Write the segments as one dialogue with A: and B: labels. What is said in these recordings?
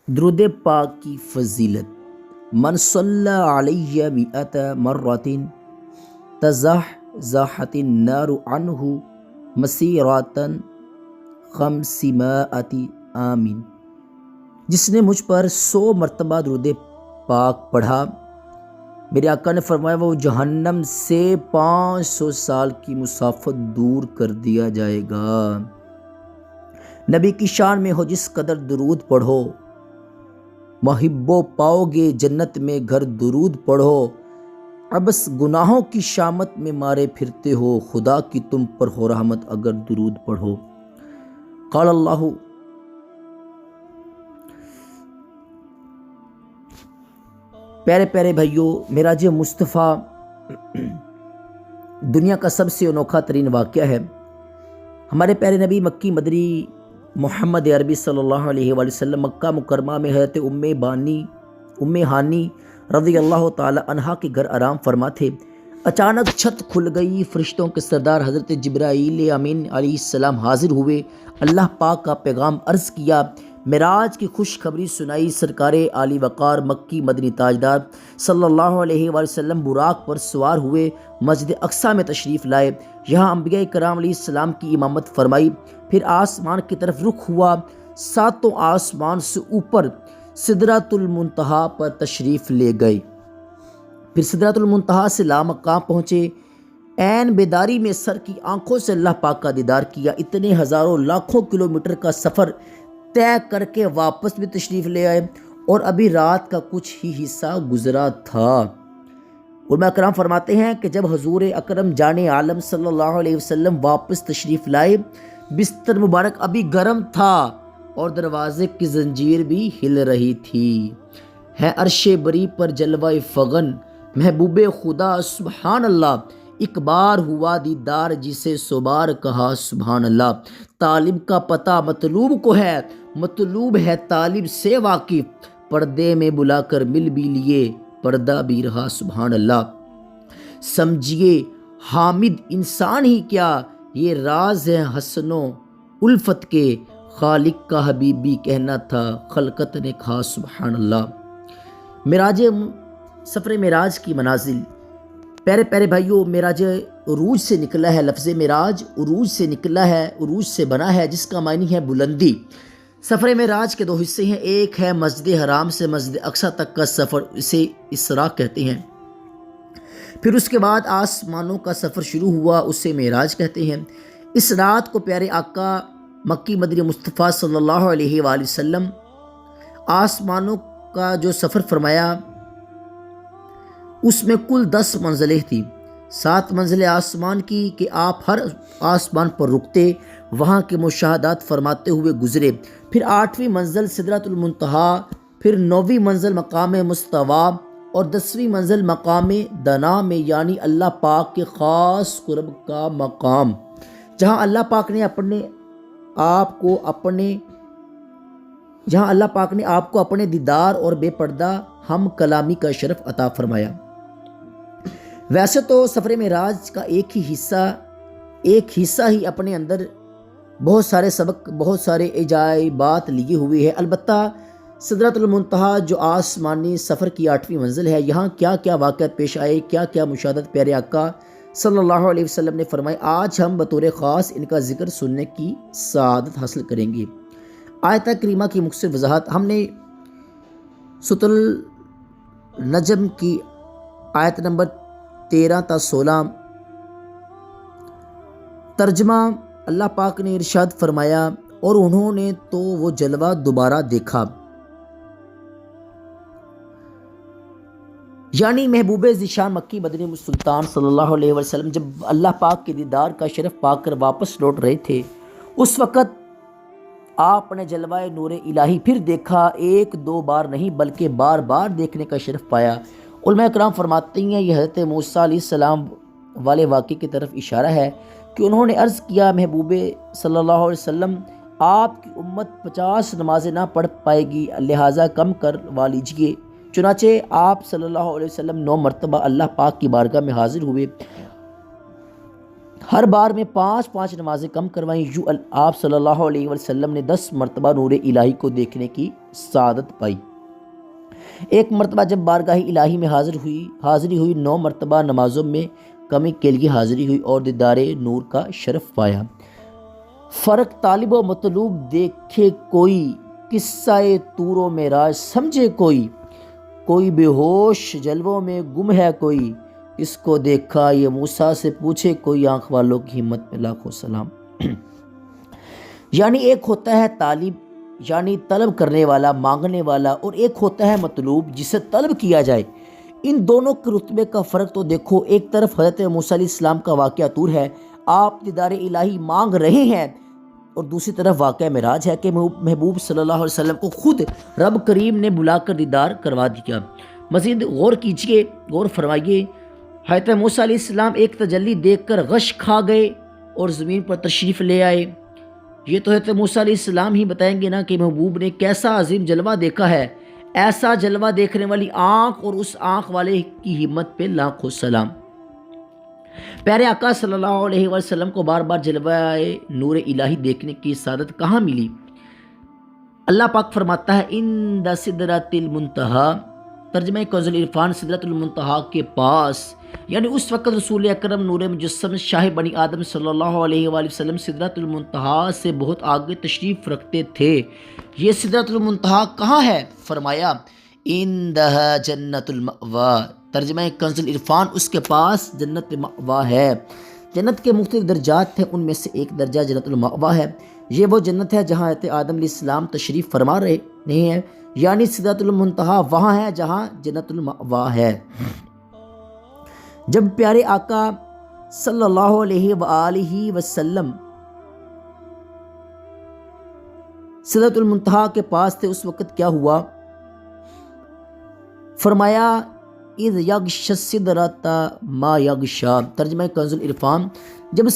A: درود پاک کی فضیلت، من صلی علیہ مئۃ مرۃ تزحزحت النار عنہ مسیرۃ 500 عام، جس نے مجھ پر 100 مرتبہ درود پاک پڑھا، میرے آقا نے فرمایا وہ جہنم سے 500 سال کی مسافت دور کر دیا جائے گا۔ نبی کی شان میں ہو جس قدر درود پڑھو، محبو پاؤ گے جنت میں گھر، درود پڑھو۔ ابس گناہوں کی شامت میں مارے پھرتے ہو، خدا کی تم پر ہو رحمت اگر درود پڑھو۔ قال اللہ، پیارے پیارے بھائیوں، معراج مصطفیٰ دنیا کا سب سے انوکھا ترین واقعہ ہے۔ ہمارے پیارے نبی مکی مدنی محمد عربی صلی اللہ علیہ وآلہ وسلم مکہ مکرمہ میں حضرت ام ہانی رضی اللہ تعالی عنہا کے گھر آرام فرما تھے۔ اچانک چھت کھل گئی، فرشتوں کے سردار حضرت جبرائیل امین علیہ السلام حاضر ہوئے، اللہ پاک کا پیغام عرض کیا، معراج کی خوشخبری سنائی۔ سرکار عالی وقار مکی مدنی تاجدار صلی اللہ علیہ وآلہ وسلم براق پر سوار ہوئے، مسجد اقصیٰ میں تشریف لائے، یہاں انبیاء کرام علیہ السلام کی امامت فرمائی، پھر آسمان کی طرف رخ ہوا، 7 آسمان سے اوپر سدرۃ المنتہا پر تشریف لے گئے، پھر سدرۃ المنتہا سے لامقام پہنچے، عین بیداری میں سر کی آنکھوں سے اللہ پاک کا دیدار کیا، اتنے ہزاروں لاکھوں کلومیٹر کا سفر طے کر کے واپس بھی تشریف لے آئے، اور ابھی رات کا کچھ ہی حصہ گزرا تھا۔ علماء کرام فرماتے ہیں کہ جب حضور اکرم جان عالم صلی اللہ علیہ وسلم واپس تشریف لائے، بستر مبارک ابھی گرم تھا اور دروازے کی زنجیر بھی ہل رہی تھی۔ ہے عرش بری پر جلوہ فغن محبوب خدا سبحان اللہ، ایک بار ہوا دیدار جسے 100 بار کہا سبحان اللہ۔ طالب کا پتہ مطلوب کو ہے، مطلوب ہے طالب سے واقف، پردے میں بلا کر مل بھی لیے، پردہ بھی رہا سبحان اللہ۔ سمجھیے حامد انسان ہی کیا، یہ راز ہے حسن و الفت کے، خالق کا حبیب بھی کہنا تھا، خلقت نے کہا سبحان اللہ۔ سفر معراج کی منازل، پیارے پیارے بھائیوں، معراج عروج سے نکلا ہے، لفظ معراج عروج سے نکلا ہے، عروج سے بنا ہے، جس کا معنی ہے بلندی۔ سفر معراج کے 2 حصے ہیں، ایک ہے مسجد حرام سے مسجد اقصیٰ تک کا سفر، اسے اسراء کہتے ہیں، پھر اس کے بعد آسمانوں کا سفر شروع ہوا، اسے معراج کہتے ہیں۔ اس رات کو پیارے آقا مکی مدنی مصطفیٰ صلی اللہ علیہ وآلہ وسلم آسمانوں کا جو سفر فرمایا، اس میں کل 10 منزلیں تھیں، 7 منزلیں آسمان کی کہ آپ ہر آسمان پر رکتے، وہاں کے مشاہدات فرماتے ہوئے گزرے، پھر 8ویں منزل سدرۃ المنتہا، پھر 9ویں منزل مقام مستوی، اور 10ویں منزل مقام دنا میں، یعنی اللہ پاک کے خاص قرب کا مقام، جہاں اللہ پاک نے آپ کو اپنے دیدار اور بے پردہ ہم کلامی کا شرف عطا فرمایا۔ ویسے تو سفر معراج کا ایک حصہ ہی اپنے اندر بہت سارے سبق، بہت عجائبات عجائبات لیے ہوئے ہے، البتہ سدرۃ المنتہا جو آسمانی سفر کی 8ویں منزل ہے، یہاں کیا کیا واقعات پیش آئے، کیا کیا مشاہدات پیارے آقا صلی اللہ علیہ وسلم نے فرمائے، آج ہم بطور خاص ان کا ذکر سننے کی سعادت حاصل کریں گے۔ آیت کریمہ کی مختصر وضاحت، ہم نے سورۃ النجم کی آیت نمبر 13 تا 16 ترجمہ، اللہ پاک نے ارشاد فرمایا، اور انہوں نے تو وہ جلوہ دوبارہ دیکھا، یعنی محبوب ذیشان مکی مدنی سلطان صلی اللہ علیہ وسلم جب اللہ پاک کے دیدار کا شرف پا کر واپس لوٹ رہے تھے، اس وقت آپ نے جلوہ نور الہی پھر دیکھا، 1-2 بار نہیں بلکہ بار بار دیکھنے کا شرف پایا۔ علماء کرام فرماتے ہیں یہ حضرت موسیٰ علیہ السلام والے واقعے کی طرف اشارہ ہے کہ انہوں نے عرض کیا، محبوب صلی اللہ علیہ وسلم آپ کی امت 50 نمازیں نہ پڑھ پائے گی، لہٰذا کم کروا لیجئے۔ چنانچہ آپ صلی اللہ علیہ وسلم 9 مرتبہ اللہ پاک کی بارگاہ میں حاضر ہوئے، ہر بار میں 5 نمازیں کم کروائیں۔ یوں آپ صلی اللہ علیہ وسلم نے 10 مرتبہ نور الہی کو دیکھنے کی سعادت پائی۔ ایک مرتبہ جب بارگاہ الہی میں حاضری ہوئی 9 مرتبہ نمازوں میں کمی کے لیے حاضری ہوئی اور دیدار نور کا شرف پایا۔ فرق طالب و مطلوب دیکھے کوئی، قصہ طور و معراج سمجھے کوئی بے ہوش جلووں میں گم ہے کوئی، اس کو دیکھا یہ موسیٰ سے پوچھے کوئی، آنکھ والوں کی ہمت میں لاکھوں سلام۔ یعنی ایک ہوتا ہے طالب یعنی طلب کرنے والا، مانگنے والا، اور ایک ہوتا ہے مطلوب جسے طلب کیا جائے۔ ان دونوں کے رتبے کا فرق تو دیکھو۔ ایک طرف حضرت موسیٰ علیہ السلام کا واقعہ طور ہے، آپ دیدار الہی مانگ رہے ہیں، اور دوسری طرف واقعہ معراج ہے کہ محبوب صلی اللہ علیہ وسلم کو خود رب کریم نے بلا کر دیدار کروا دیا۔ مزید غور کیجئے، غور فرمائیے، حضرت موسیٰ علیہ السلام ایک تجلی دیکھ کر غش کھا گئے اور زمین پر تشریف لے آئے۔ یہ تو حضرت موسیٰ علیہ السلام ہی بتائیں گے نا کہ محبوب نے کیسا عظیم جلوہ دیکھا ہے۔ ایسا جلوہ دیکھنے والی آنکھ اور اس آنکھ والے کی ہمت پہ لاکھوں سلام۔ پیارے آقا صلی اللہ علیہ وسلم کو بار بار جلوہ نور الہی دیکھنے کی سعادت کہاں ملی؟ اللہ پاک فرماتا ہے عند سدرۃ المنتہا، ترجمہ کنز العرفان، سدرۃ المنتہا کے پاس، یعنی اس وقت رسول اکرم نور مجسم شاہ بنی آدم صلی اللہ علیہ وآلہ وسلم سدرۃ المنتہا سے بہت آگے تشریف رکھتے تھے۔ یہ سدرۃ المنتہا کہاں ہے؟ فرمایا عندہا جنت المأوا، ترجمہ کنز العرفان، اس کے پاس جنت مأوا ہے۔ جنت کے مختلف درجات ہیں، ان میں سے ایک درجہ جنت المأوا ہے۔ یہ وہ جنت ہے جہاں حضرت آدم علیہ السلام تشریف فرما رہے نہیں ہیں، یعنی سدرۃ المنتہا وہاں ہے جہاں جنت المأوا ہے۔ جب پیارے آقا صلی اللہ علیہ وآلہ وسلم سدرۃ المنتہا کے پاس تھے اس وقت کیا ہوا؟ فرمایا اذ یغشی السدرۃ ما یغشی، ترجمہ کنز العرفان، جب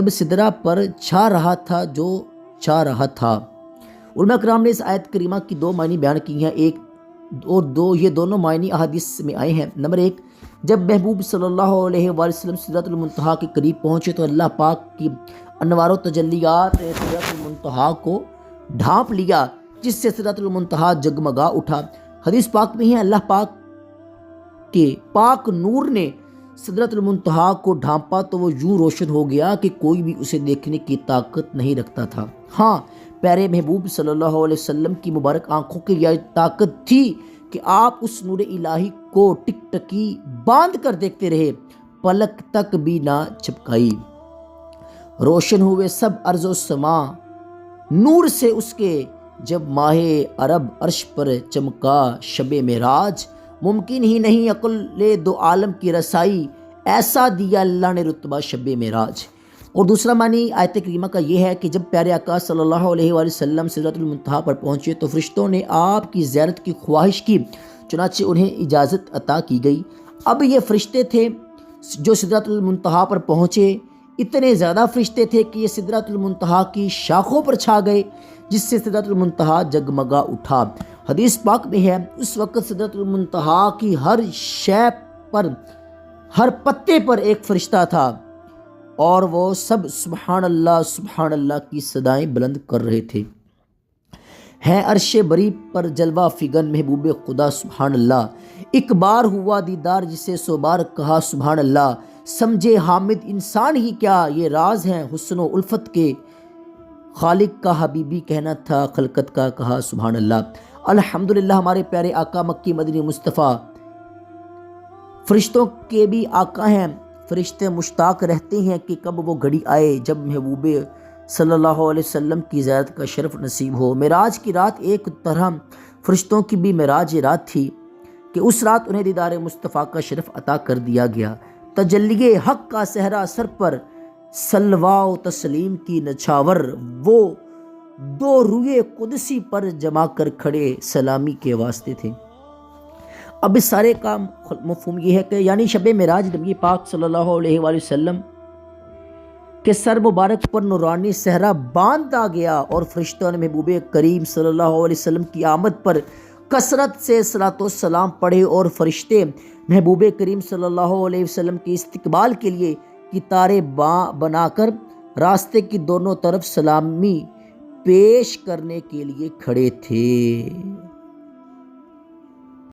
A: سدرہ پر چھا رہا تھا جو چھا رہا تھا۔ علماء کرام نے اس آیت کریمہ کی 2 معنی بیان کی ہیں، ایک اور دو، یہ دونوں معنی احادیث میں آئے ہیں۔ نمبر 1، جب محبوب صلی اللہ علیہ وآلہ وسلم سدرۃ المنتہا کے قریب پہنچے تو اللہ پاک کی انوار و تجلیات نے سدرۃ المنتہا کو ڈھانپ لیا، جس سے سدرۃ المنتہا جگمگا اٹھا۔ حدیث پاک میں ہے اللہ پاک کے پاک نور نے سدرۃ المنتہا کو ڈھانپا تو وہ یوں روشن ہو گیا کہ کوئی بھی اسے دیکھنے کی طاقت نہیں رکھتا تھا۔ ہاں، پیارے محبوب صلی اللہ علیہ وسلم کی مبارک آنکھوں کی یہ طاقت تھی کہ آپ اس نور الہی کو ٹک ٹکی باندھ کر دیکھتے رہے، پلک تک بھی نہ جھپکائی۔ روشن ہوئے سب ارض و سما نور سے اس کے، جب ماہ عرب عرش پر چمکا شب معراج، ممکن ہی نہیں عقل 2 عالم کی رسائی، ایسا دیا اللہ نے رتبہ شب معراج۔ اور دوسرا معنی آیت کریمہ کا یہ ہے کہ جب پیارے آقا صلی اللہ علیہ وآلہ وسلم سدرۃ المنتہا پر پہنچے تو فرشتوں نے آپ کی زیارت کی خواہش کی، چنانچہ انہیں اجازت عطا کی گئی۔ اب یہ فرشتے تھے جو سدرۃ المنتہا پر پہنچے، اتنے زیادہ فرشتے تھے کہ یہ سدرۃ المنتہا کی شاخوں پر چھا گئے، جس سے سدرۃ المنتہا جگمگا اٹھا۔ حدیث پاک میں ہے اس وقت سدرۃ المنتہا کی ہر شے پر، ہر پتے پر ایک فرشتہ تھا، اور وہ سب سبحان اللہ کی صدائیں بلند کر رہے تھے۔ ہے عرش بری پر جلوہ فگن محبوب خدا سبحان اللہ، ایک بار ہوا دیدار جسے 100 بار کہا سبحان اللہ، سمجھے حامد انسان ہی کیا یہ راز ہیں حسن و الفت کے، خالق کا حبیبی کہنا تھا خلقت کا کہا سبحان اللہ۔ الحمدللہ، ہمارے پیارے آقا مکی مدنی مصطفیٰ فرشتوں کے بھی آقا ہیں۔ فرشتے مشتاق رہتے ہیں کہ کب وہ گھڑی آئے جب محبوب صلی اللہ علیہ وسلم کی زیارت کا شرف نصیب ہو۔ معراج کی رات ایک طرح فرشتوں کی بھی معراج رات تھی کہ اس رات انہیں دیدار مصطفیٰ کا شرف عطا کر دیا گیا۔ تجلی حق کا صحرا سر پر سلوا و تسلیم کی نچھاور، وہ 2 روئے قدسی پر جما کر کھڑے سلامی کے واسطے تھے۔ اب اس سارے کا مفہوم یہ ہے کہ یعنی شب معراج نبی پاک صلی اللہ علیہ وآلہ وسلم کے سر مبارک پر نورانی صحرا باندھا گیا، اور فرشتوں نے محبوب کریم صلی اللہ علیہ وسلم کی آمد پر کثرت سے صلاۃ و سلام پڑھے، اور فرشتے محبوب کریم صلی اللہ علیہ وسلم کے استقبال کے لیے کتاریں بنا کر راستے کی دونوں طرف سلامی پیش کرنے کے لیے کھڑے تھے۔